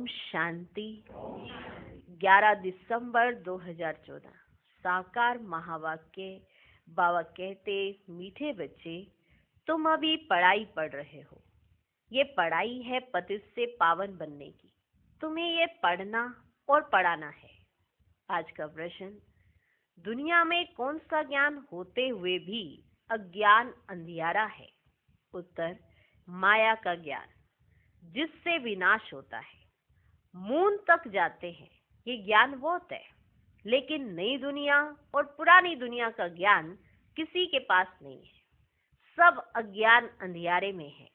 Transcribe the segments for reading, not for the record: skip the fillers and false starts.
ओम शांति। 11 दिसंबर 2014। साकार महावाक्य। बाबा कहते, मीठे बच्चे, तुम अभी पढ़ाई पढ़ रहे हो। ये पढ़ाई है पतित से पावन बनने की। तुम्हें ये पढ़ना और पढ़ाना है। आज का प्रश्न, दुनिया में कौन सा ज्ञान होते हुए भी अज्ञान अंधियारा है? उत्तर, माया का ज्ञान, जिससे विनाश होता है। मून तक जाते हैं, ये ज्ञान बहुत है, लेकिन नई दुनिया और पुरानी दुनिया का ज्ञान किसी के पास नहीं है। सब अज्ञान अंधियारे में है।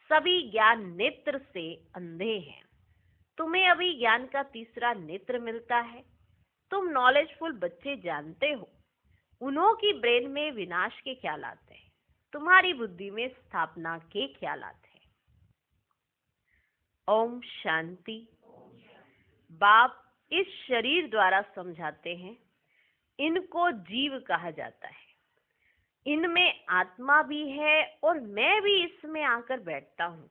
सभी ज्ञान नेत्र से अंधे हैं। तुम्हें अभी ज्ञान का तीसरा नेत्र मिलता है। तुम नॉलेजफुल बच्चे जानते हो, उन्हों की ब्रेन में विनाश के ख्याल आते हैं, तुम्हारी बुद्धि में स्थापना के ख्याल आते हैं। ओम शांति। बाप इस शरीर द्वारा समझाते हैं, इनको जीव कहा जाता है। इनमें आत्मा भी है और मैं भी इसमें आकर बैठता हूँ।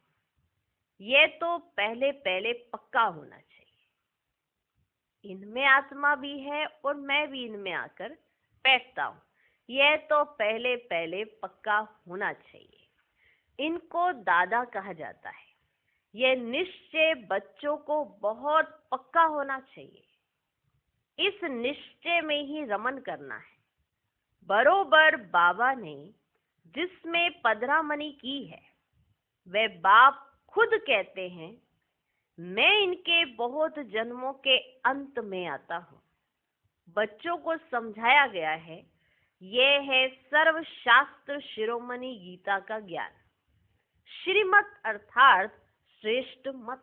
यह तो पहले पहले पक्का होना चाहिए। इनमें आत्मा भी है और मैं भी इनमें आकर बैठता हूँ। यह तो पहले पहले पक्का होना चाहिए। इनको दादा कहा जाता है। यह निश्चय बच्चों को बहुत पक्का होना चाहिए। इस निश्चय में ही रमन करना है। बरोबर बाबा ने जिसमें पधरामणि की है, वह बाप खुद कहते हैं, मैं इनके बहुत जन्मों के अंत में आता हूँ। बच्चों को समझाया गया है, यह है सर्वशास्त्र शिरोमणि गीता का ज्ञान। श्रीमत अर्थात श्रेष्ठ मत।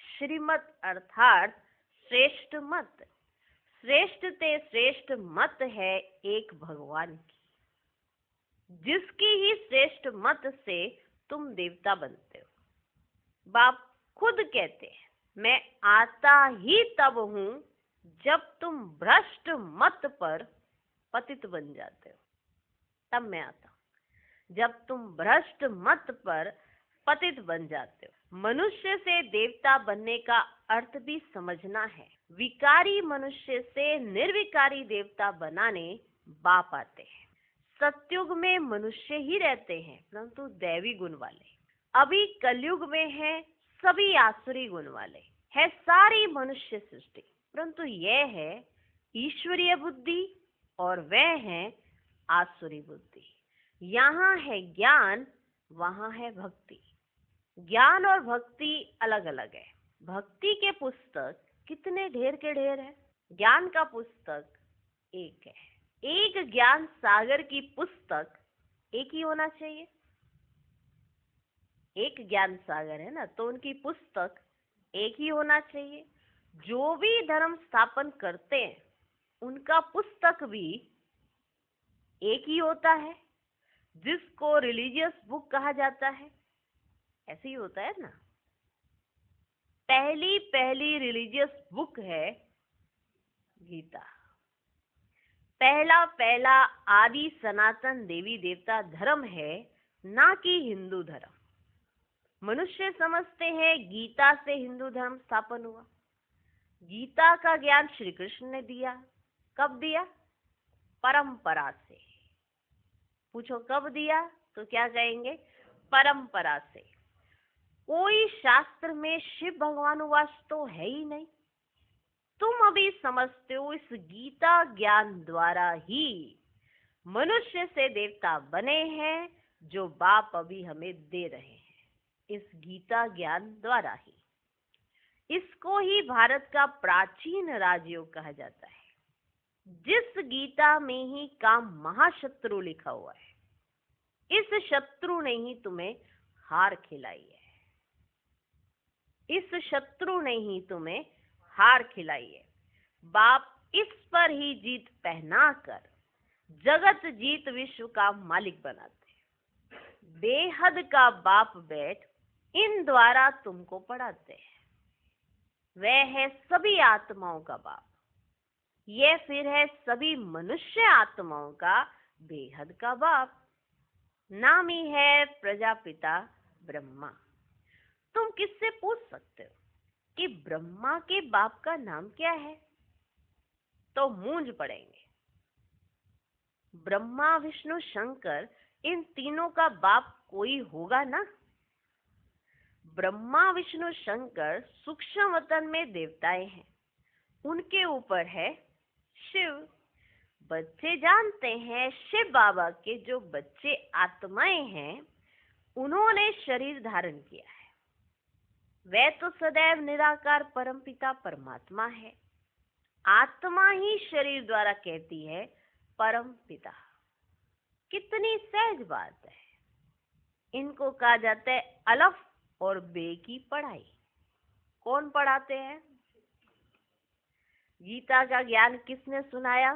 श्रीमत अर्थात श्रेष्ठ मत। श्रेष्ठ ते श्रेष्ठ मत है एक भगवान की, जिसकी ही श्रेष्ठ मत से तुम देवता बनते हो। बाप खुद कहते हैं, मैं आता ही तब हूं जब तुम भ्रष्ट मत पर पतित बन जाते हो। तब मैं आता हूं जब तुम भ्रष्ट मत पर पतित बन जाते हो। मनुष्य से देवता बनने का अर्थ भी समझना है। विकारी मनुष्य से निर्विकारी देवता बनाने बाप आते हैं। सतयुग में मनुष्य ही रहते हैं, परंतु दैवी गुण वाले। अभी कलयुग में है सभी आसुरी गुण वाले। है सारी मनुष्य सृष्टि, परंतु यह है ईश्वरीय बुद्धि और वह है आसुरी बुद्धि। यहाँ है ज्ञान, वहाँ है भक्ति। ज्ञान और भक्ति अलग अलग है। भक्ति के पुस्तक कितने ढेर के ढेर है, ज्ञान का पुस्तक एक है। एक ज्ञान सागर की पुस्तक एक ही होना चाहिए। एक ज्ञान सागर है ना, तो उनकी पुस्तक एक ही होना चाहिए। जो भी धर्म स्थापन करते हैं, उनका पुस्तक भी एक ही होता है, जिसको रिलीजियस बुक कहा जाता है। ऐसे ही होता है ना। पहली पहली रिलीजियस बुक है गीता। पहला पहला आदि सनातन देवी देवता धर्म है, ना कि हिंदू धर्म। मनुष्य समझते हैं गीता से हिंदू धर्म स्थापन हुआ। गीता का ज्ञान श्री कृष्ण ने दिया। कब दिया? परंपरा से। पूछो कब दिया तो क्या कहेंगे? परंपरा से। कोई शास्त्र में शिव भगवानुवास तो है ही नहीं। तुम अभी समझते हो इस गीता ज्ञान द्वारा ही मनुष्य से देवता बने हैं, जो बाप अभी हमें दे रहे हैं। इस गीता ज्ञान द्वारा ही। इसको ही भारत का प्राचीन राजयोग कहा जाता है। जिस गीता में ही काम महाशत्रु लिखा हुआ है, इस शत्रु ने ही तुम्हें हार खिलाई है। इस शत्रु ने ही तुम्हें हार खिलाई है। बाप इस पर ही जीत पहनाकर जगत जीत विश्व का मालिक बनाते हैं। बेहद का बाप बैठ इन द्वारा तुमको पढ़ाते हैं। वह है सभी आत्माओं का बाप। यह फिर है सभी मनुष्य आत्माओं का बेहद का बाप। नाम ही है प्रजापिता ब्रह्मा। तुम किससे पूछ सकते हो? कि ब्रह्मा के बाप का नाम क्या है, तो मूंझ पड़ेंगे। ब्रह्मा विष्णु शंकर, इन तीनों का बाप कोई होगा ना। ब्रह्मा विष्णु शंकर सूक्ष्म वतन में देवताएं हैं, उनके ऊपर है शिव। बच्चे जानते हैं शिव बाबा के जो बच्चे आत्माएं हैं, उन्होंने शरीर धारण किया है। वह तो सदैव निराकार परमपिता परमात्मा है। आत्मा ही शरीर द्वारा कहती है परम पिता। कितनी सहज बात है। इनको कहा जाता है अलफ और बे की पढ़ाई। कौन पढ़ाते हैं? गीता का ज्ञान किसने सुनाया?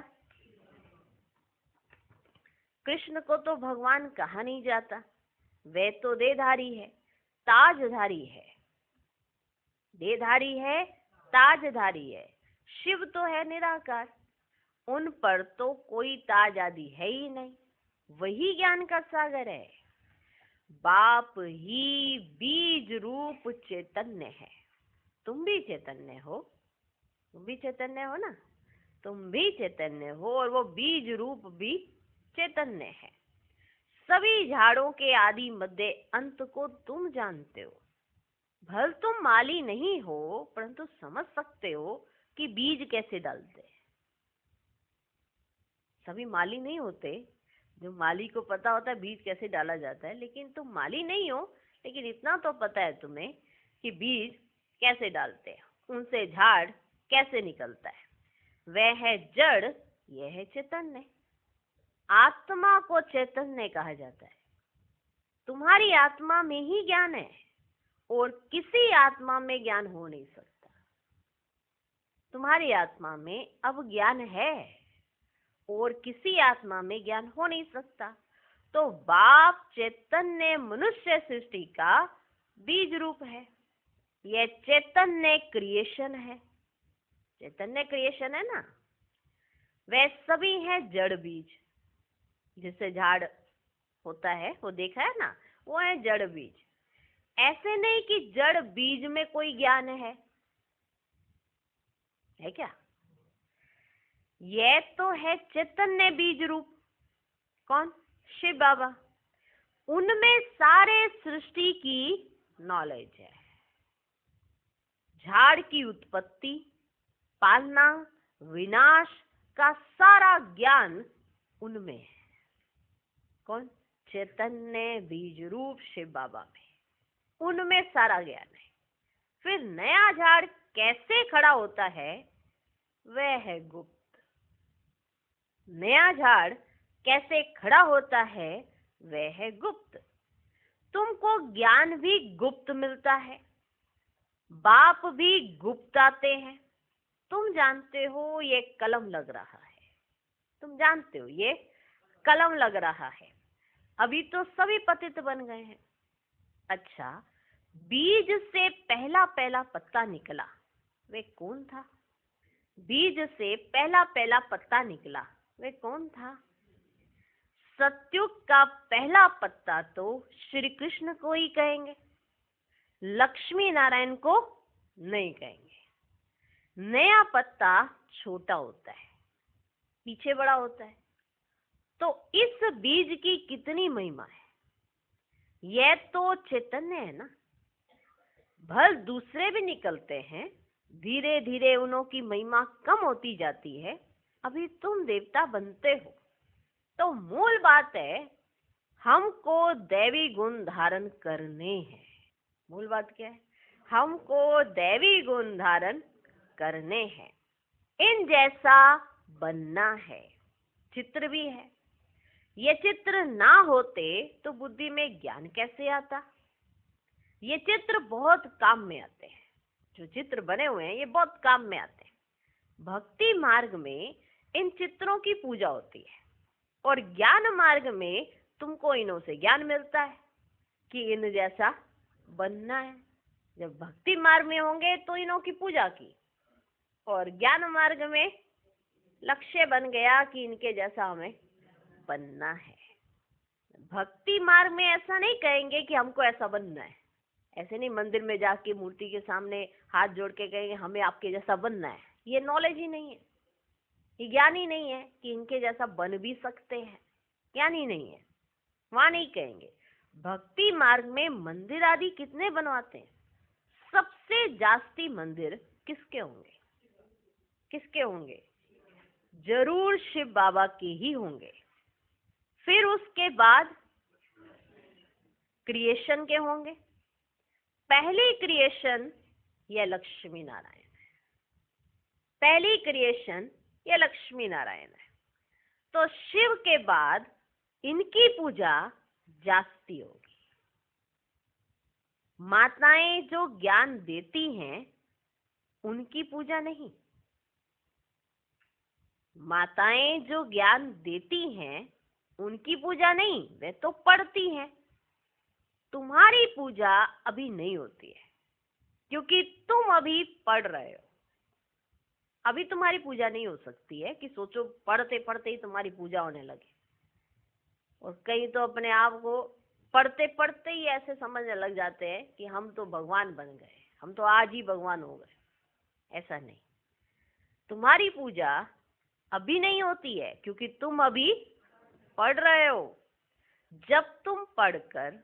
कृष्ण को तो भगवान कहा नहीं जाता, वह तो देहधारी है, ताजधारी है। देहधारी है, ताजधारी है। शिव तो है निराकार, उन पर तो कोई ताज आदि है ही नहीं, वही ज्ञान का सागर है। बाप ही बीज रूप चैतन्य है। तुम भी चैतन्य हो, तुम भी चैतन्य हो ना, तुम भी चैतन्य हो, और वो बीज रूप भी चैतन्य है। सभी झाड़ों के आदि मध्य अंत को तुम जानते हो। भल तुम माली नहीं हो, परंतु समझ सकते हो कि बीज कैसे डालते हैं। सभी माली नहीं होते, जो माली को पता होता है बीज कैसे डाला जाता है, लेकिन तुम माली नहीं हो, लेकिन इतना तो पता है तुम्हें कि बीज कैसे डालते हैं, उनसे झाड़ कैसे निकलता है। वह है जड़, यह है चैतन्य। आत्मा को चैतन्य कहा जाता है। तुम्हारी आत्मा में ही ज्ञान है, और किसी आत्मा में ज्ञान हो नहीं सकता। तुम्हारी आत्मा में अब ज्ञान है, और किसी आत्मा में ज्ञान हो नहीं सकता। तो बाप चैतन्य मनुष्य सृष्टि का बीज रूप है। यह चैतन्य क्रिएशन है। चैतन्य क्रिएशन है ना। वह सभी है जड़ बीज, जिससे झाड़ होता है, वो देखा है ना, वो है जड़ बीज। ऐसे नहीं कि जड़ बीज में कोई ज्ञान है क्या? यह तो है चैतन्य बीज रूप। कौन? शिव बाबा। उनमें सारे सृष्टि की नॉलेज है। झाड़ की उत्पत्ति, पालना, विनाश का सारा ज्ञान उनमें है। कौन? चैतन्य बीज रूप शिव बाबा में, उनमें सारा ज्ञान है। फिर नया झाड़ कैसे खड़ा होता है, वह है गुप्त। नया झाड़ कैसे खड़ा होता है, वह है गुप्त। तुमको ज्ञान भी गुप्त मिलता है, बाप भी गुप्त आते हैं। तुम जानते हो ये कलम लग रहा है, तुम जानते हो ये कलम लग रहा है। अभी तो सभी पतित बन गए हैं। अच्छा, बीज से पहला पहला पत्ता निकला, वे कौन था? बीज से पहला पहला पत्ता निकला, वे कौन था? सत्युग का पहला पत्ता तो श्री कृष्ण को ही कहेंगे, लक्ष्मी नारायण को नहीं कहेंगे। नया पत्ता छोटा होता है, पीछे बड़ा होता है। तो इस बीज की कितनी महिमा है। यह तो चैतन्य है ना। भल दूसरे भी निकलते हैं, धीरे धीरे उनों की महिमा कम होती जाती है। अभी तुम देवता बनते हो, तो मूल बात है हमको दैवी गुण धारण करने हैं। मूल बात क्या है? हमको दैवी गुण धारण करने हैं, इन जैसा बनना है। चित्र भी है। ये चित्र ना होते तो बुद्धि में ज्ञान कैसे आता? ये चित्र बहुत काम में आते हैं। जो चित्र बने हुए हैं ये बहुत काम में आते हैं। भक्ति मार्ग में इन चित्रों की पूजा होती है, और ज्ञान मार्ग में तुमको इनों से ज्ञान मिलता है कि इन जैसा बनना है। जब भक्ति मार्ग में होंगे तो इनों की पूजा की, और ज्ञान मार्ग में लक्ष्य बन गया कि इनके जैसा हमें बनना है। भक्ति मार्ग में ऐसा नहीं कहेंगे कि हमको ऐसा बनना है, ऐसे नहीं मंदिर में जाके मूर्ति के सामने हाथ जोड़ के कहेंगे हमें आपके जैसा बनना है। ये नॉलेज ही नहीं है, ये ज्ञान ही नहीं है कि इनके जैसा बन भी सकते हैं, ज्ञान ही नहीं है, वहां नहीं कहेंगे। भक्ति मार्ग में मंदिर आदि कितने बनवाते हैं? सबसे जास्ती मंदिर किसके होंगे? किसके होंगे? जरूर शिव बाबा के ही होंगे। फिर उसके बाद क्रिएशन के होंगे। पहली क्रिएशन यह लक्ष्मी नारायण है, पहली क्रिएशन यह लक्ष्मी नारायण है। तो शिव के बाद इनकी पूजा जास्ती होगी। माताएं जो ज्ञान देती हैं उनकी पूजा नहीं, माताएं जो ज्ञान देती हैं उनकी पूजा नहीं, वे तो पढ़ती हैं। तुम्हारी पूजा अभी नहीं होती है क्योंकि तुम अभी पढ़ रहे हो। अभी तुम्हारी पूजा नहीं हो सकती है कि सोचो पढ़ते पढ़ते ही तुम्हारी पूजा होने लगे। और कई तो अपने आप को पढ़ते पढ़ते ही ऐसे समझने लग जाते हैं कि हम तो भगवान बन गए, हम तो आज ही भगवान हो गए। ऐसा नहीं, तुम्हारी पूजा अभी नहीं होती है क्योंकि तुम अभी पढ़ रहे हो। जब तुम पढ़कर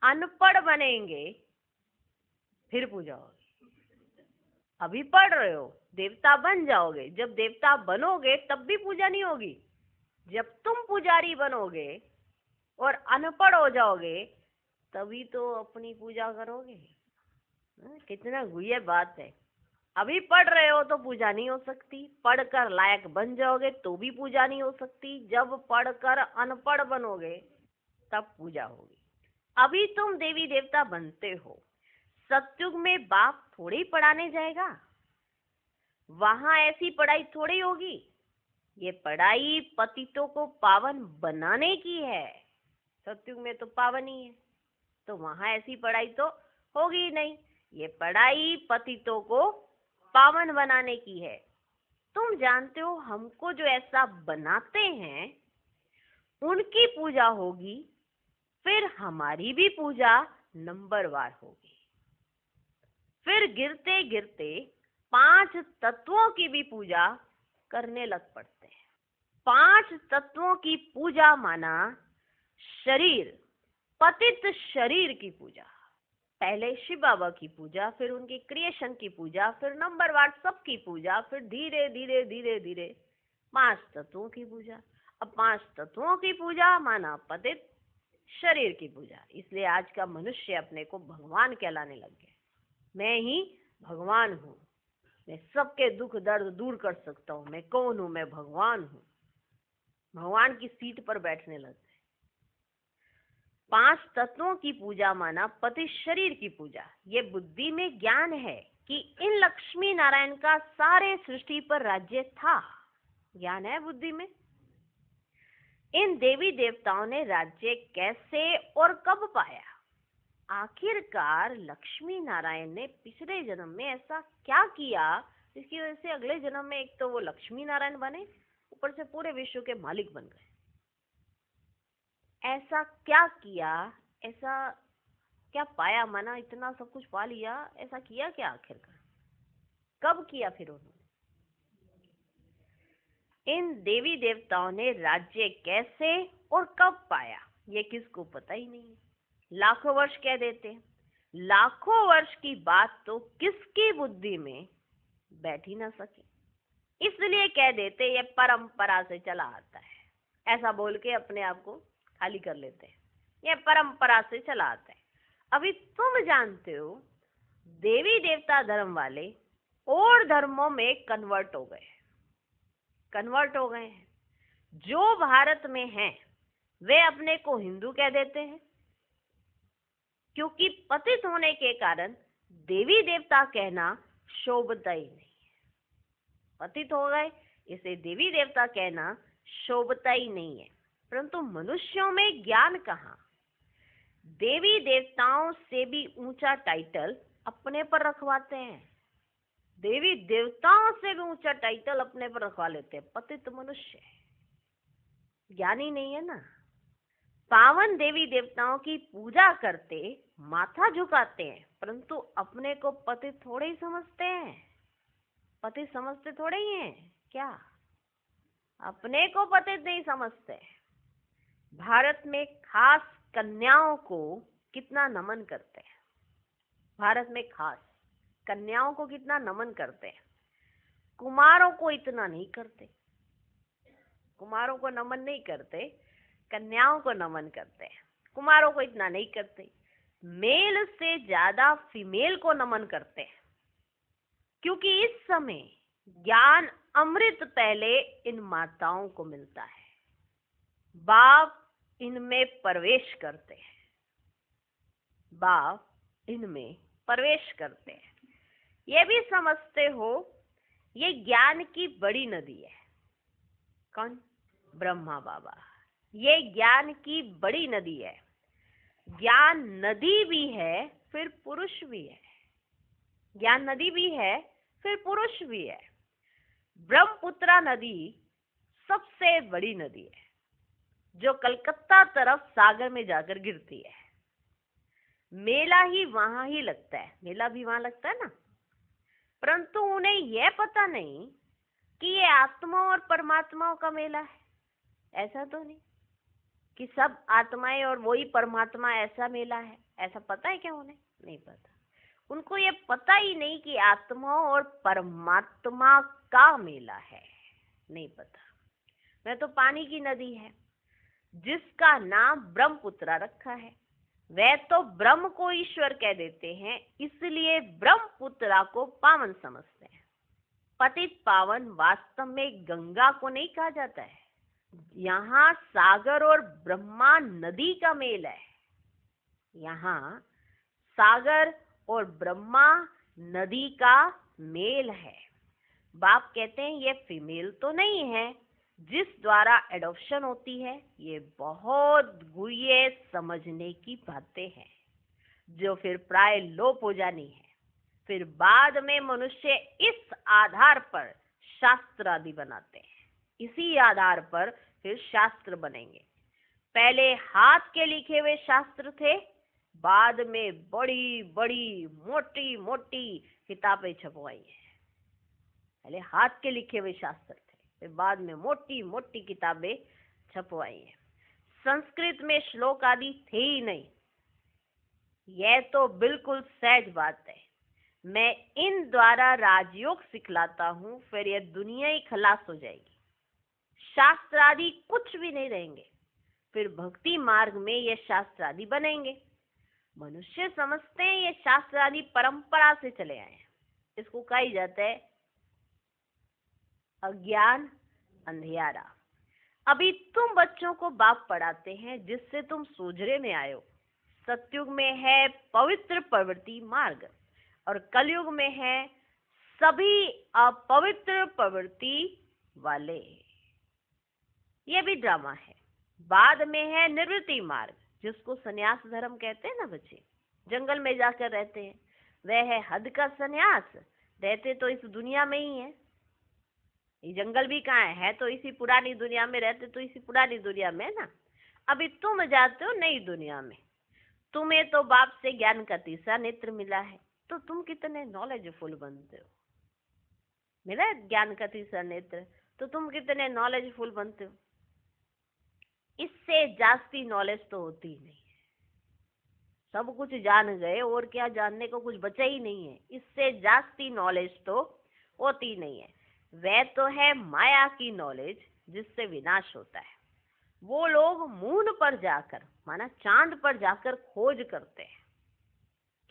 अनपढ़ बनेंगे फिर पूजा होगी। अभी पढ़ रहे हो, देवता बन जाओगे, जब देवता बनोगे तब भी पूजा नहीं होगी। जब तुम पुजारी बनोगे और अनपढ़ हो जाओगे तभी तो अपनी पूजा करोगे। कितना गुह्य बात है। अभी पढ़ रहे हो तो पूजा नहीं हो सकती, पढ़कर लायक बन जाओगे तो भी पूजा नहीं हो सकती, जब पढ़कर अनपढ़ बनोगे तब पूजा होगी। अभी तुम देवी देवता बनते हो, सतयुग में बाप थोड़ी पढ़ाने जाएगा, वहां ऐसी पढ़ाई थोड़ी होगी। ये पढ़ाई पतितों को पावन बनाने की है। सतयुग में तो पावन ही है, तो वहां ऐसी पढ़ाई तो होगी ही नहीं। ये पढ़ाई पतितों को पावन बनाने की है। तुम जानते हो हमको जो ऐसा बनाते हैं उनकी पूजा होगी, फिर हमारी भी पूजा नंबरवार होगी। फिर गिरते गिरते 5 तत्वों की भी पूजा करने लग पड़ते हैं। 5 तत्वों की पूजा माना शरीर, पतित शरीर की पूजा। पहले शिव बाबा की पूजा, फिर उनकी क्रिएशन की पूजा, फिर नंबरवार सबकी पूजा, फिर धीरे धीरे धीरे धीरे 5 तत्वों की पूजा। अब 5 तत्वों की पूजा माना पतित शरीर की पूजा। इसलिए आज का मनुष्य अपने को भगवान कहलाने लग गया। मैं ही भगवान हूँ, मैं सबके दुख दर्द दूर कर सकता हूँ। मैं कौन हूँ? मैं भगवान हूँ। भगवान की सीट पर बैठने लग गए। 5 तत्वों की पूजा माना पति शरीर की पूजा। ये बुद्धि में ज्ञान है कि इन लक्ष्मी नारायण का सारे सृष्टि पर राज्य था। ज्ञान है बुद्धि में। इन देवी देवताओं ने राज्य कैसे और कब पाया? आखिरकार लक्ष्मी नारायण ने पिछले जन्म में ऐसा क्या किया जिसकी वजह से अगले जन्म में एक तो वो लक्ष्मी नारायण बने, ऊपर से पूरे विश्व के मालिक बन गए। ऐसा क्या किया, ऐसा क्या पाया? माना इतना सब कुछ पा लिया, ऐसा किया क्या आखिरकार? कब किया फिर उन्होंने? इन देवी देवताओं ने राज्य कैसे और कब पाया ये किसको पता ही नहीं है। लाखों वर्ष कह देते हैं, लाखों वर्ष की बात तो किसकी बुद्धि में बैठ ही ना सके, इसलिए कह देते ये परंपरा से चला आता है। ऐसा बोल के अपने आप को खाली कर लेते हैं, ये परंपरा से चला आता है। अभी तुम जानते हो देवी देवता धर्म वाले और धर्मों में कन्वर्ट हो गए हैं। जो भारत में हैं वे अपने को हिंदू कह देते हैं, क्योंकि पतित होने के कारण देवी देवता कहना शोभता ही नहीं है। पतित हो गए, इसे देवी देवता कहना शोभता ही नहीं है। परंतु मनुष्यों में ज्ञान कहाँ? देवी देवताओं से भी ऊंचा टाइटल अपने पर रखवाते हैं, देवी देवताओं से भी ऊंचा टाइटल अपने पर रखवा लेते हैं। पतित मनुष्य ज्ञानी नहीं है ना। पावन देवी देवताओं की पूजा करते माथा झुकाते हैं, परंतु अपने को पति थोड़े ही समझते हैं। पति समझते थोड़े ही हैं क्या? अपने को पति नहीं समझते। भारत में खास कन्याओं को कितना नमन करते हैं। भारत में खास कन्याओं को कितना नमन करते हैं। कुमारों को इतना नहीं करते। कुमारों को नमन नहीं करते, कन्याओं को नमन करते हैं। कुमारों को इतना नहीं करते। मेल से ज्यादा फीमेल को नमन करते हैं, क्योंकि इस समय ज्ञान अमृत पहले इन माताओं को मिलता है। बाप इनमें प्रवेश करते हैं। बाप इनमें प्रवेश करते हैं। ये भी समझते हो, ये ज्ञान की बड़ी नदी है। कौन? ब्रह्मा बाबा। ये ज्ञान की बड़ी नदी है। ज्ञान नदी भी है, फिर पुरुष भी है। ज्ञान नदी भी है, फिर पुरुष भी है। ब्रह्मपुत्रा नदी सबसे बड़ी नदी है, जो कलकत्ता तरफ सागर में जाकर गिरती है। मेला ही वहां ही लगता है। मेला भी वहां लगता है ना, परंतु उन्हें यह पता नहीं कि ये आत्मा और परमात्माओं का मेला है। ऐसा तो नहीं कि सब आत्माएं और वही परमात्मा, ऐसा मेला है। ऐसा पता है क्या उन्हें? नहीं पता। उनको ये पता ही नहीं कि आत्मा और परमात्मा का मेला है। नहीं पता। वह तो पानी की नदी है, जिसका नाम ब्रह्मपुत्रा रखा है। वह तो ब्रह्म को ईश्वर कह देते हैं, इसलिए ब्रह्मपुत्रा को पावन समझते हैं। पतित पावन वास्तव में गंगा को नहीं कहा जाता है। यहाँ सागर और ब्रह्मा नदी का मेल है। यहाँ सागर और ब्रह्मा नदी का मेल है। बाप कहते हैं ये फीमेल तो नहीं है जिस द्वारा एडॉप्शन होती है। ये बहुत गुह्य समझने की बातें हैं, जो फिर प्राय लोप हो जानी है। फिर बाद में मनुष्य इस आधार पर शास्त्र आदि बनाते हैं। इसी आधार पर फिर शास्त्र बनेंगे। पहले हाथ के लिखे हुए शास्त्र थे, बाद में बड़ी बड़ी मोटी मोटी किताबें छपवाई हैं। पहले हाथ के लिखे हुए शास्त्र थे, फिर बाद में मोटी मोटी किताबें छपवाई हैं। संस्कृत में श्लोक आदि थे ही नहीं। यह तो बिल्कुल सहज बात है। मैं इन द्वारा राजयोग सिखलाता हूँ, फिर यह दुनिया ही खलास हो जाएगी। शास्त्र आदि कुछ भी नहीं रहेंगे। फिर भक्ति मार्ग में ये शास्त्र आदि बनेंगे। मनुष्य समझते हैं ये शास्त्र आदि परंपरा से चले आए हैं। इसको कहा जाता है अज्ञान, अंधियारा। अभी तुम बच्चों को बाप पढ़ाते हैं, जिससे तुम सोझरे में आए हो। सतयुग में है पवित्र प्रवृत्ति मार्ग, और कलयुग में है सभी अपवित्र प्रवृत्ति वाले। ये भी ड्रामा है। बाद में है निवृत्ति मार्ग, जिसको संन्यास धर्म कहते हैं ना। बच्चे जंगल में जाकर रहते हैं, वह है हद का संन्यास। रहते तो इस दुनिया में ही है। ये जंगल भी कहाँ है तो इसी पुरानी दुनिया में। रहते तो इसी पुरानी दुनिया में ना। अभी तुम जाते हो नई दुनिया में। तुम्हें तो बाप से ज्ञान का तीसरा नेत्र मिला है, तो तुम कितने नॉलेजफुल बनते हो। मिला ज्ञान का तीसरा नेत्र, तो तुम कितने नॉलेजफुल बनते हो। इससे जास्ती नॉलेज तो होती ही नहीं है। सब कुछ जान गए, और क्या जानने को कुछ बचा ही नहीं है। इससे जास्ती नॉलेज तो होती नहीं है। वह तो है माया की नॉलेज, जिससे विनाश होता है। वो लोग मून पर जाकर, माना चांद पर जाकर खोज करते हैं।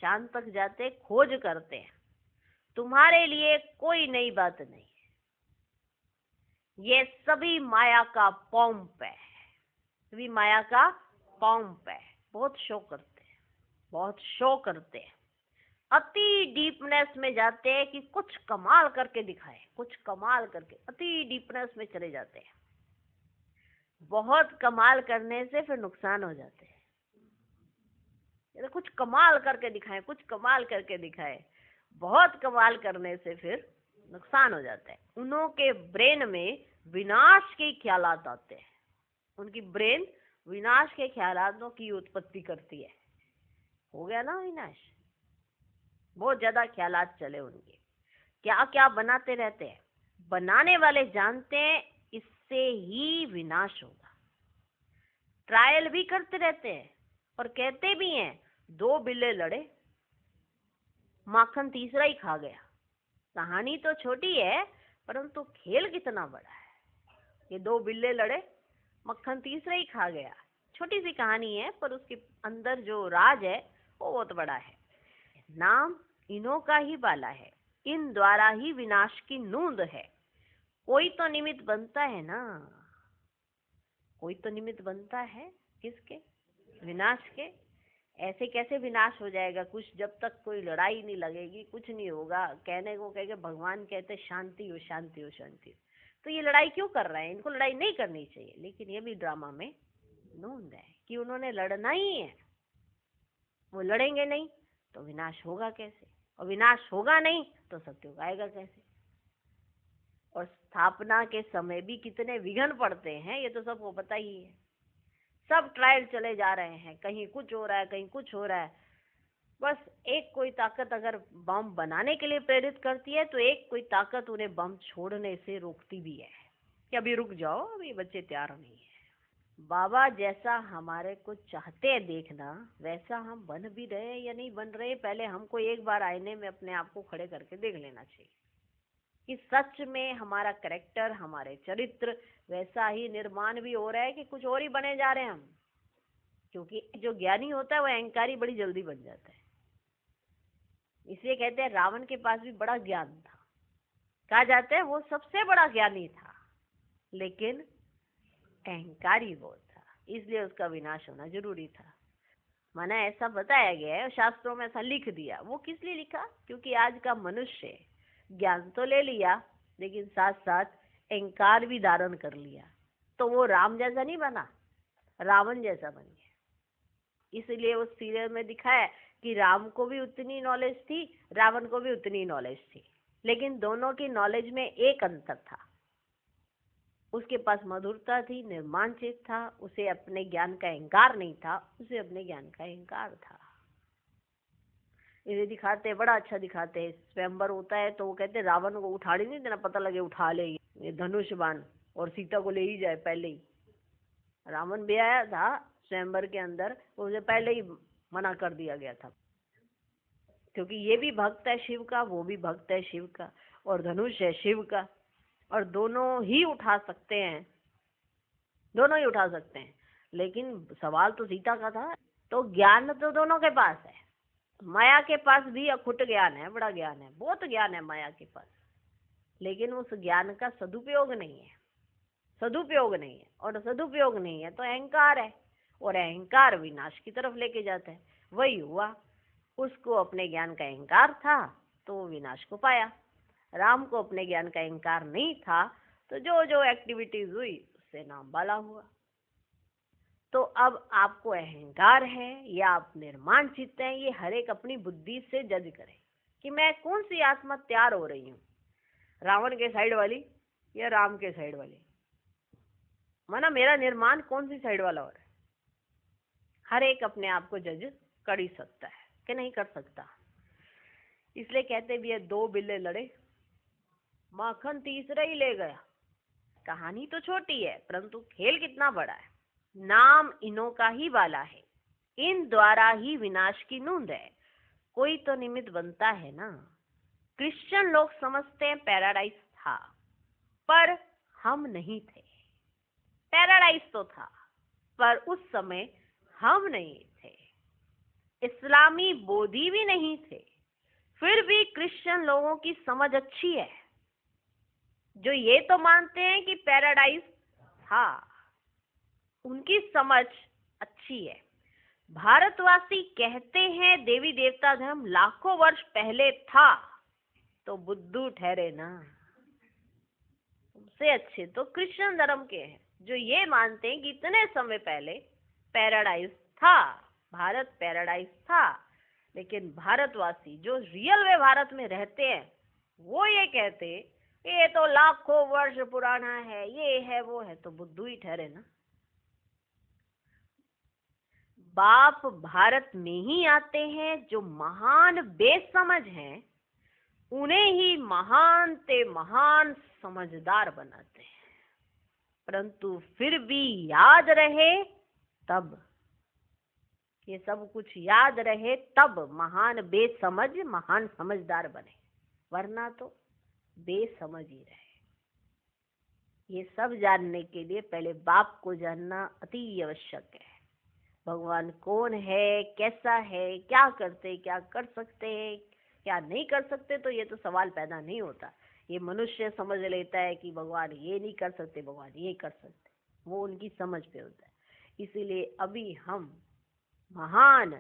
चांद तक जाते खोज करते हैं। तुम्हारे लिए कोई नई बात नहीं है। ये सभी माया का पॉम्प है। सभी माया का पॉम्प है। बहुत शो करते हैं, बहुत शो करते हैं। अति डीपनेस में जाते हैं कि कुछ कमाल करके दिखाए, कुछ कमाल करके अति डीपनेस में चले जाते हैं। बहुत कमाल करने से फिर नुकसान हो जाते हैं। कुछ कमाल करके दिखाए, कुछ कमाल करके दिखाए। बहुत कमाल करने से फिर नुकसान हो जाता है। उन्हों के ब्रेन में विनाश के ख्यालात आते हैं। उनकी ब्रेन विनाश के ख्यालों की उत्पत्ति करती है। हो गया ना विनाश। बहुत ज्यादा ख्यालात चले उनके, क्या क्या बनाते रहते हैं। बनाने वाले जानते हैं इससे ही विनाश होगा। ट्रायल भी करते रहते हैं और कहते भी हैं 2 बिल्ले लड़े, माखन तीसरा ही खा गया। कहानी तो छोटी है परंतु खेल कितना बड़ा है। ये 2 बिल्ले लड़े, मक्खन तीसरा ही खा गया। छोटी सी कहानी है पर उसके अंदर जो राज है वो बहुत बड़ा है। नाम इन्हों का ही बाला है, इन द्वारा ही विनाश की नूंद है। कोई तो निमित्त बनता है ना, कोई तो निमित्त बनता है। किसके? विनाश के। ऐसे कैसे विनाश हो जाएगा? कुछ जब तक कोई लड़ाई नहीं लगेगी कुछ नहीं होगा। कहने को कहेंगे भगवान कहते शांति हो शांति हो शांति हो। तो ये लड़ाई क्यों कर रहे हैं? इनको लड़ाई नहीं करनी चाहिए, लेकिन ये भी ड्रामा में नूंद है कि उन्होंने लड़ना ही है। वो लड़ेंगे नहीं तो विनाश होगा कैसे? और विनाश होगा नहीं तो सत्युग आएगा कैसे? और स्थापना के समय भी कितने विघ्न पड़ते हैं ये तो सबको पता ही है। सब ट्रायल चले जा रहे हैं, कहीं कुछ हो रहा है कहीं कुछ हो रहा है। बस एक कोई ताकत अगर बम बनाने के लिए प्रेरित करती है तो एक कोई ताकत उन्हें बम छोड़ने से रोकती भी है कि अभी रुक जाओ, अभी बच्चे तैयार नहीं है। बाबा जैसा हमारे को चाहते हैं देखना, वैसा हम बन भी रहे हैं या नहीं बन रहे, पहले हमको एक बार आईने में अपने आप को खड़े करके देख लेना चाहिए कि सच में हमारा कैरेक्टर, हमारे चरित्र वैसा ही निर्माण भी हो रहा है कि कुछ और ही बने जा रहे हैं हम। क्योंकि जो ज्ञानी होता है वो अहंकारी बड़ी जल्दी बन जाता है। इसलिए कहते हैं रावण के पास भी बड़ा ज्ञान था। कहा जाता है वो सबसे बड़ा ज्ञानी था लेकिन अहंकारी बहुत था, इसलिए उसका विनाश होना जरूरी था। माना ऐसा बताया गया है और शास्त्रों में ऐसा लिख दिया। वो किस लिए लिखा? क्योंकि आज का मनुष्य ज्ञान तो ले लिया लेकिन साथ साथ अहंकार भी धारण कर लिया, तो वो राम जैसा नहीं बना, रावण जैसा बन गया। इसलिए उस सीरियल में दिखाया कि राम को भी उतनी नॉलेज थी, रावण को भी उतनी नॉलेज थी, लेकिन दोनों की नॉलेज में एक अंतर था। उसके पास मधुरता थी, निर्माण चेत था, उसे अपने ज्ञान का अहंकार नहीं था, उसे अपने ज्ञान का अहंकार था। इसे दिखाते बड़ा अच्छा दिखाते हैं। स्वयंवर होता है तो वो कहते रावण को उठाने नहीं देना, पता लगे उठा ले ये धनुष बाण और सीता को ले ही जाए पहले ही। रावण भी आया था स्वयंवर के अंदर, उसे पहले ही मना कर दिया गया था क्योंकि ये भी भक्त है शिव का, वो भी भक्त है शिव का, और धनुष है शिव का, और दोनों ही उठा सकते हैं, दोनों ही उठा सकते हैं। लेकिन सवाल तो सीता का था। तो ज्ञान तो दोनों के पास है। माया के पास भी अखुट ज्ञान है, बड़ा ज्ञान है, बहुत ज्ञान है माया के पास, लेकिन उस ज्ञान का सदुपयोग नहीं है, सदुपयोग नहीं है। और सदुपयोग नहीं है तो अहंकार है, और अहंकार विनाश की तरफ लेके जाता है। वही हुआ, उसको अपने ज्ञान का अहंकार था तो वो विनाश को पाया। राम को अपने ज्ञान का अहंकार नहीं था तो जो जो एक्टिविटीज हुई उससे नाम बाला हुआ। तो अब आपको अहंकार है या आप निर्माण चित्त हैं, ये हर एक अपनी बुद्धि से जज करे कि मैं कौन सी आत्मा तैयार हो रही हूँ, रावण के साइड वाली या राम के साइड वाली। माना मेरा निर्माण कौन सी साइड वाला हो रहा है। हर एक अपने आप को जज कर ही सकता है कि नहीं कर सकता। इसलिए कहते भी है 2 बिल्ले लड़े, माखन तीसरा ही ले गया। कहानी तो छोटी है परंतु खेल कितना बड़ा है। नाम इन्हों का ही बाला है, इन द्वारा ही विनाश की नूंद है। कोई तो निमित्त बनता है ना। क्रिश्चियन लोग समझते हैं पैराडाइज था, पर हम नहीं थे। पैराडाइज तो था पर उस समय हम नहीं थे। इस्लामी बोधी भी नहीं थे, फिर भी क्रिश्चियन लोगों की समझ अच्छी है जो ये तो मानते हैं कि पैराडाइज था, उनकी समझ अच्छी है। भारतवासी कहते हैं देवी देवता धर्म लाखों वर्ष पहले था, तो बुद्धू ठहरे ना। सबसे अच्छे तो क्रिश्चियन धर्म के हैं जो ये मानते हैं कि इतने समय पहले पैराडाइज था, भारत पैराडाइज था। लेकिन भारतवासी जो रियल में भारत में रहते हैं वो ये कहते ये तो लाखों वर्ष पुराना है, ये है वो है, तो बुद्धू ही ठहरे ना। बाप भारत में ही आते हैं जो महान बेसमझ हैं, उन्हें ही महान ते महान समझदार बनाते हैं। परंतु फिर भी याद रहे तब, ये सब कुछ याद रहे तब महान बेसमझ महान समझदार बने, वरना तो बेसमझ ही रहे। ये सब जानने के लिए पहले बाप को जानना अति आवश्यक है। भगवान कौन है, कैसा है, क्या करते, क्या कर सकते हैं, क्या नहीं कर सकते, तो ये तो सवाल पैदा नहीं होता। ये मनुष्य समझ लेता है कि भगवान ये नहीं कर सकते, भगवान ये कर सकते, वो उनकी समझ पे होता है। इसीलिए अभी हम महान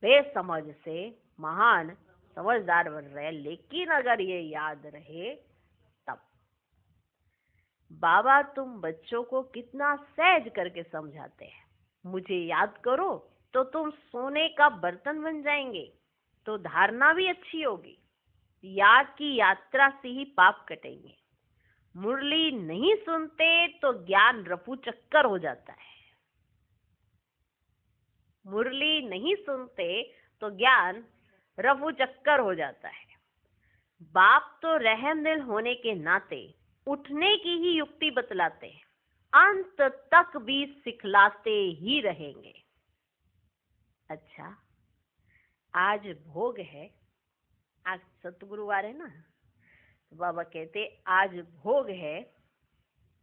बेसमझ से महान समझदार बन रहे हैं। लेकिन अगर ये याद रहे तब। बाबा तुम बच्चों को कितना सहज करके समझाते हैं, मुझे याद करो तो तुम सोने का बर्तन बन जाएंगे, तो धारणा भी अच्छी होगी। याद की यात्रा से ही पाप कटेंगे। मुरली नहीं सुनते तो ज्ञान रफू चक्कर हो जाता है। मुरली नहीं सुनते तो ज्ञान रफू चक्कर हो जाता है। बाप तो रहमदिल होने के नाते उठने की ही युक्ति बतलाते हैं, अंत तक भी सिखलाते ही रहेंगे। अच्छा, आज भोग है, आज सतगुरुवार है ना, तो बाबा कहते आज भोग है,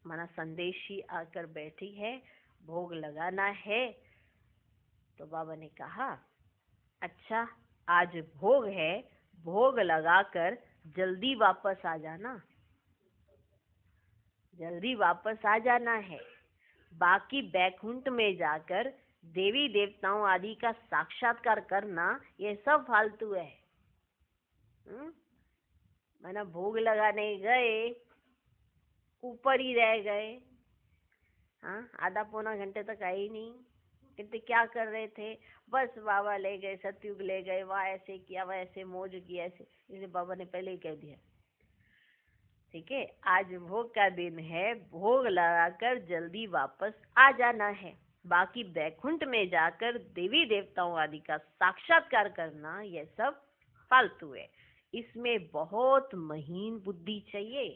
माना संदेशी आकर बैठी है, भोग लगाना है। तो बाबा ने कहा अच्छा आज भोग है, भोग लगाकर जल्दी वापस आ जाना, जल्दी वापस आ जाना है। बाकी बैकुंठ में जाकर देवी देवताओं आदि का साक्षात्कार करना ये सब फालतू है। मैंने भोग लगाने गए, ऊपर ही रह गए, हाँ आधा पौना घंटे तक आए ही नहीं। कहते क्या कर रहे थे, बस बाबा ले गए, सतयुग ले गए, वहाँ ऐसे किया, वहाँ ऐसे मौज किया, ऐसे। इसे बाबा ने पहले ही कह दिया। ठीक है, आज भोग का दिन है, भोग लगाकर जल्दी वापस आ जाना है। बाकी बैकुंठ में जाकर देवी देवताओं आदि का साक्षात्कार करना यह सब फालतू है। इसमें बहुत महीन बुद्धि चाहिए।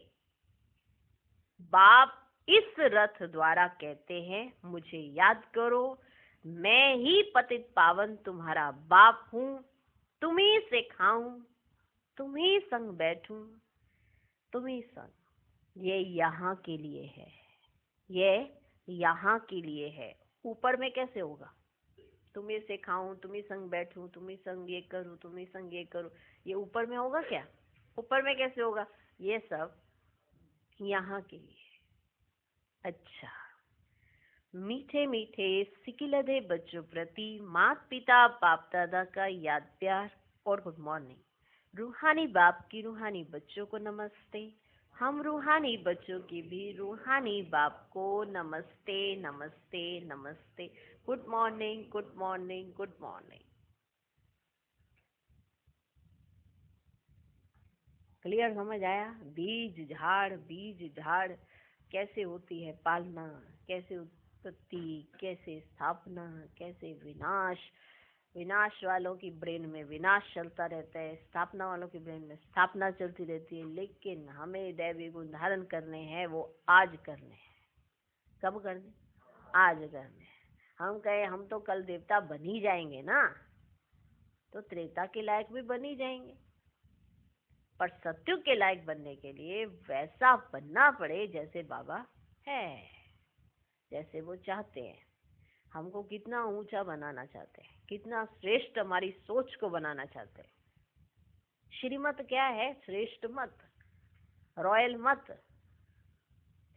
बाप इस रथ द्वारा कहते हैं मुझे याद करो, मैं ही पतित पावन तुम्हारा बाप हूँ, तुम्ही से खाऊं, तुम्ही संग बैठूं, तुम्ही संग। ये यहाँ के लिए है, ये यहाँ के लिए है। ऊपर में कैसे होगा? तुम्ही से खाऊं, तुम्ही संग बैठूं, तुम्ही संग ये करूं, तुम्ही संग ये करूं, ये ऊपर में होगा क्या? ऊपर में कैसे होगा? ये सब यहाँ के लिए। अच्छा, मीठे मीठे सिकिलधे बच्चों प्रति माता पिता बाप दादा का याद प्यार और गुड मॉर्निंग। रूहानी बाप की रूहानी बच्चों को नमस्ते। हम रूहानी बच्चों की भी रूहानी बाप को नमस्ते नमस्ते नमस्ते। Good morning good morning good morning. Clear समझ आया? बीज झाड़ कैसे होती है पालना, कैसे उत्पत्ति, कैसे स्थापना, कैसे विनाश। विनाश वालों की ब्रेन में विनाश चलता रहता है, स्थापना वालों की ब्रेन में स्थापना चलती रहती है। लेकिन हमें दैवी गुण धारण करने हैं, वो आज करने हैं। कब करने? आज करने हैं। हम कहे हम तो कल देवता बन ही जाएंगे ना, तो त्रेता के लायक भी बन ही जाएंगे। पर सत्युग के लायक बनने के लिए वैसा बनना पड़े जैसे बाबा है, जैसे वो चाहते हैं। हमको कितना ऊंचा बनाना चाहते हैं, कितना श्रेष्ठ हमारी सोच को बनाना चाहते हैं। श्रीमत क्या है? श्रेष्ठ मत, रॉयल मत।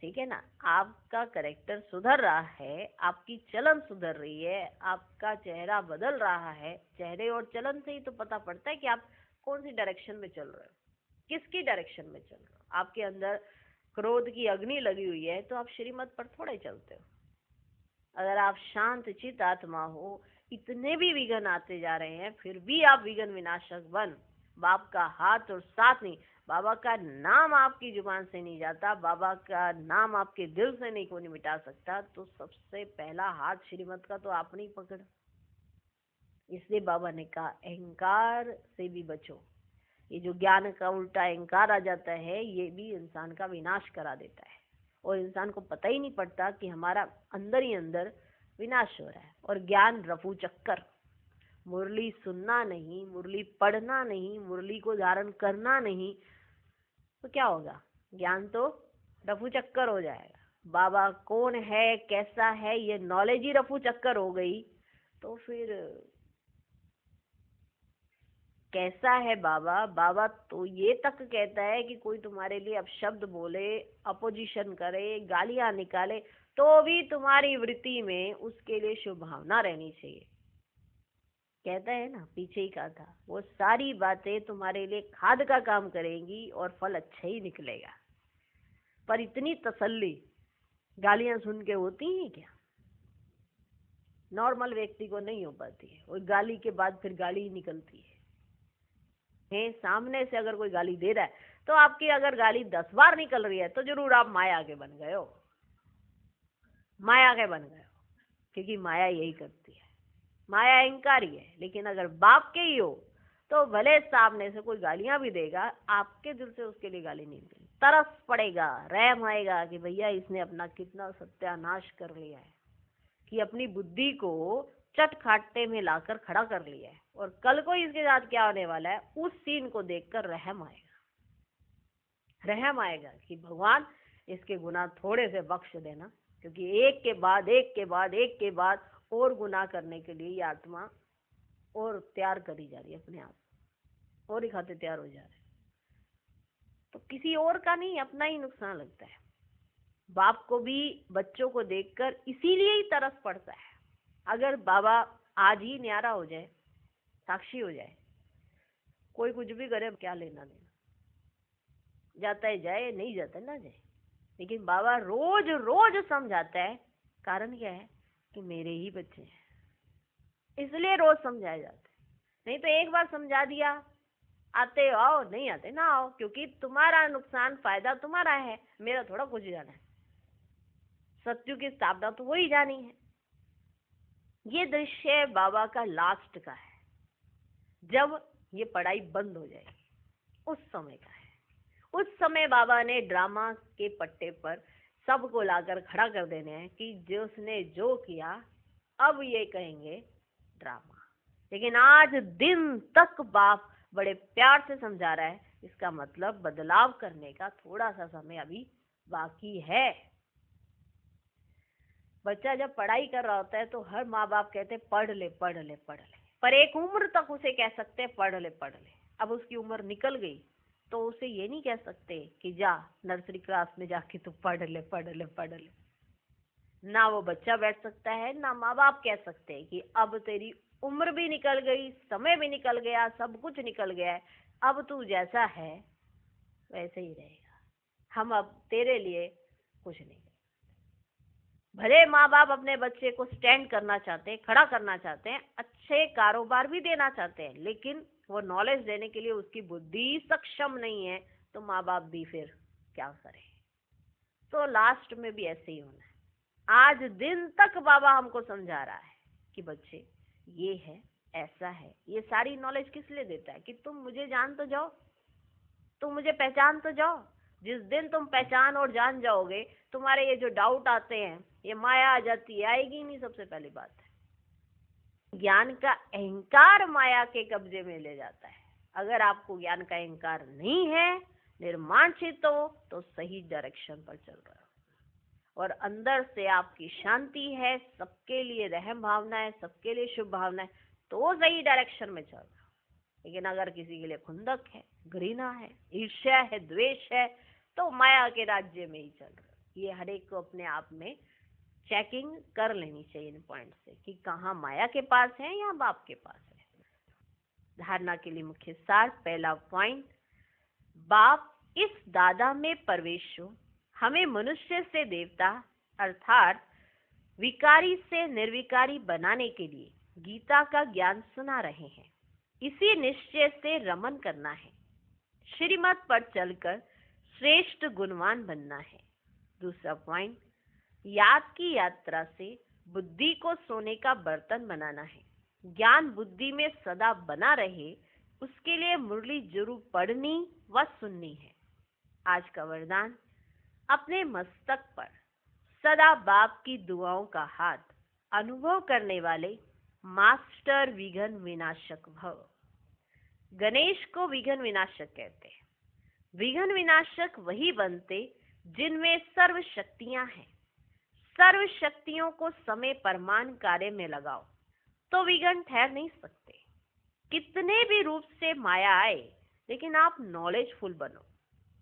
ठीक है ना? आपका करेक्टर सुधर रहा है, आपकी चलन सुधर रही है, आपका चेहरा बदल रहा है। चेहरे और चलन से ही तो पता पड़ता है कि आप कौन सी डायरेक्शन में चल रहे हो, किसकी डायरेक्शन में चल रहे हो। आपके अंदर क्रोध की अग्नि लगी हुई है तो आप श्रीमत पर थोड़े चलते हो। अगर आप शांत चित आत्मा हो, इतने भी विघ्न आते जा रहे हैं, फिर भी आप विघ्न विनाशक बन, बाप का हाथ और साथ नहीं, बाबा का नाम आपकी जुबान से नहीं जाता, बाबा का नाम आपके दिल से नहीं कोई मिटा सकता, तो सबसे पहला हाथ श्रीमत का तो आपने ही पकड़ा। इसलिए बाबा ने कहा अहंकार से भी बचो। ये जो ज्ञान का उल्टा अहंकार आ जाता है, ये भी इंसान का विनाश करा देता है और इंसान को पता ही नहीं पड़ता कि हमारा अंदर ही अंदर विनाश हो रहा है। और ज्ञान रफू चक्कर, मुरली सुनना नहीं, मुरली पढ़ना नहीं, मुरली को धारण करना नहीं, तो क्या होगा? ज्ञान तो रफू चक्कर हो जाएगा। बाबा कौन है, कैसा है, ये नॉलेज ही रफू चक्कर हो गई, तो फिर कैसा है बाबा? बाबा तो ये तक कहता है कि कोई तुम्हारे लिए अपशब्द बोले, अपोजिशन करे, गालियां निकाले, तो भी तुम्हारी वृत्ति में उसके लिए शुभ भावना रहनी चाहिए। कहता है ना, पीछे ही कहा था, वो सारी बातें तुम्हारे लिए खाद का काम करेंगी और फल अच्छा ही निकलेगा। पर इतनी तसल्ली गालियां सुन के होती हैं क्या? नॉर्मल व्यक्ति को नहीं हो पाती है। और गाली के बाद फिर गाली ही निकलती है। सामने से अगर कोई गाली दे रहा है तो आपकी अगर गाली 10 बार निकल रही है तो जरूर आप माया के बन गए हो, माया के बन गए हो। क्योंकि माया यही करती है, माया अहंकारी है। लेकिन अगर बाप के ही हो तो भले सामने से कोई गालियां भी देगा, आपके दिल से उसके लिए गाली नहीं देगी। तरस पड़ेगा, रहम आएगा कि भैया इसने अपना कितना सत्यानाश कर लिया है, कि अपनी बुद्धि को चट खाटे में लाकर खड़ा कर लिया है। और कल को इसके साथ क्या होने वाला है, उस सीन को देखकर रहम आएगा, रहम आएगा कि भगवान इसके गुनाह थोड़े से बख्श देना। क्योंकि एक के बाद एक के बाद एक के बाद और गुनाह करने के लिए ये आत्मा और तैयार करी जा रही है, अपने आप और ही खाते तैयार हो जा रहे हैं। तो किसी और का नहीं, अपना ही नुकसान लगता है। बाप को भी बच्चों को देखकर इसीलिए ही तरस पड़ता है। अगर बाबा आज ही न्यारा हो जाए, साक्षी हो जाए, कोई कुछ भी करे, क्या लेना देना, जाता है जाए, नहीं जाता ना जाए। लेकिन बाबा रोज रोज समझाता है। कारण क्या है? कि मेरे ही बच्चे हैं, इसलिए रोज समझाए जाते हैं। नहीं तो एक बार समझा दिया, आते आओ, नहीं आते ना आओ, क्योंकि तुम्हारा नुकसान फायदा तुम्हारा है, मेरा थोड़ा कुछ जाना है। सत्यु की स्थापना तो वही जानी है। ये दृश्य बाबा का लास्ट का है, जब ये पढ़ाई बंद हो जाएगी उस समय का है। उस समय बाबा ने ड्रामा के पट्टे पर सबको लाकर खड़ा कर देने हैं कि जिसने जो किया अब ये कहेंगे ड्रामा। लेकिन आज दिन तक बाप बड़े प्यार से समझा रहा है, इसका मतलब बदलाव करने का थोड़ा सा समय अभी बाकी है। बच्चा जब पढ़ाई कर रहा होता है तो हर माँ बाप कहते हैं पढ़ ले पढ़ ले पढ़ ले, पर एक उम्र तक उसे कह सकते हैं पढ़ ले पढ़ ले। अब उसकी उम्र निकल गई तो उसे ये नहीं कह सकते कि जा नर्सरी क्लास में जाके तू पढ़ ले पढ़ ले पढ़ ले। ना वो बच्चा बैठ सकता है, ना माँ बाप कह सकते हैं कि अब तेरी उम्र भी निकल गई, समय भी निकल गया, सब कुछ निकल गया है, अब तू जैसा है वैसे ही रहेगा, हम अब तेरे लिए कुछ नहीं। भले माँ बाप अपने बच्चे को स्टैंड करना चाहते हैं, खड़ा करना चाहते हैं, अच्छे कारोबार भी देना चाहते हैं, लेकिन वो नॉलेज देने के लिए उसकी बुद्धि सक्षम नहीं है, तो माँ बाप भी फिर क्या करें। तो लास्ट में भी ऐसे ही होना है। आज दिन तक बाबा हमको समझा रहा है कि बच्चे ये है, ऐसा है। ये सारी नॉलेज किस लिए देता है? कि तुम मुझे जान तो जाओ, तुम मुझे पहचान तो जाओ। जिस दिन तुम पहचान और जान जाओगे, तुम्हारे ये जो डाउट आते हैं, ये माया आ जाती है, आएगी नहीं। सबसे पहली बात है, ज्ञान का अहंकार माया के कब्जे में ले जाता है। अगर आपको ज्ञान का अहंकार नहीं है, निर्माणचित हो, तो सही डायरेक्शन पर चल रहा हो और अंदर से आपकी शांति है, सबके लिए रहम भावना है, सबके लिए शुभ भावना है, तो सही डायरेक्शन में चल रहा हो। लेकिन अगर किसी के लिए खुंदक है, घृणा है, ईर्ष्या है, द्वेष है, तो माया के राज्य में ही चल रहा है। ये हर एक को अपने आप में चेकिंग कर लेनी चाहिए इन पॉइंट से कि कहाँ माया के पास है या बाप के पास है। धारणा के लिए मुख्य सार, पहला पॉइंट, बाप इस दादा में प्रवेश हो हमें मनुष्य से देवता अर्थात विकारी से निर्विकारी बनाने के लिए गीता का ज्ञान सुना रहे हैं। इसी निश्चय से रमन करना है, श्रीमत पर चलकर श्रेष्ठ गुणवान बनना है। दूसरा पॉइंट, याद की यात्रा से बुद्धि को सोने का बर्तन बनाना है, ज्ञान बुद्धि में सदा बना रहे, उसके लिए मुरली जरूर पढ़नी व सुननी है। आज का वरदान, अपने मस्तक पर सदा बाप की दुआओं का हाथ अनुभव करने वाले मास्टर विघ्न विनाशक भव। गणेश को विघ्न विनाशक कहते हैं। विघ्न विनाशक वही बनते जिनमें सर्व शक्तियां हैं। सर्व शक्तियों को समय परमान कार्य में लगाओ तो विघ्न ठहर नहीं सकते। कितने भी रूप से माया आए, लेकिन आप नॉलेजफुल बनो।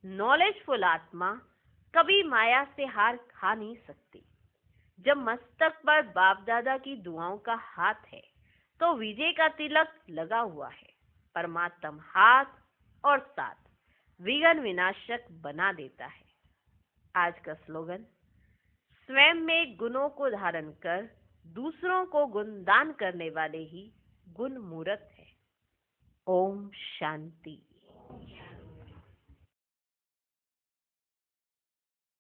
नॉलेजफुल आत्मा कभी माया से हार खा नहीं सकती। जब मस्तक पर बाप दादा की दुआओं का हाथ है तो विजय का तिलक लगा हुआ है। परमात्मा हाथ और साथ विघ्न विनाशक बना देता है। आज का स्लोगन, स्वयं में गुणों को धारण कर दूसरों को गुणदान करने वाले ही गुण मूर्त है। ओम शांति।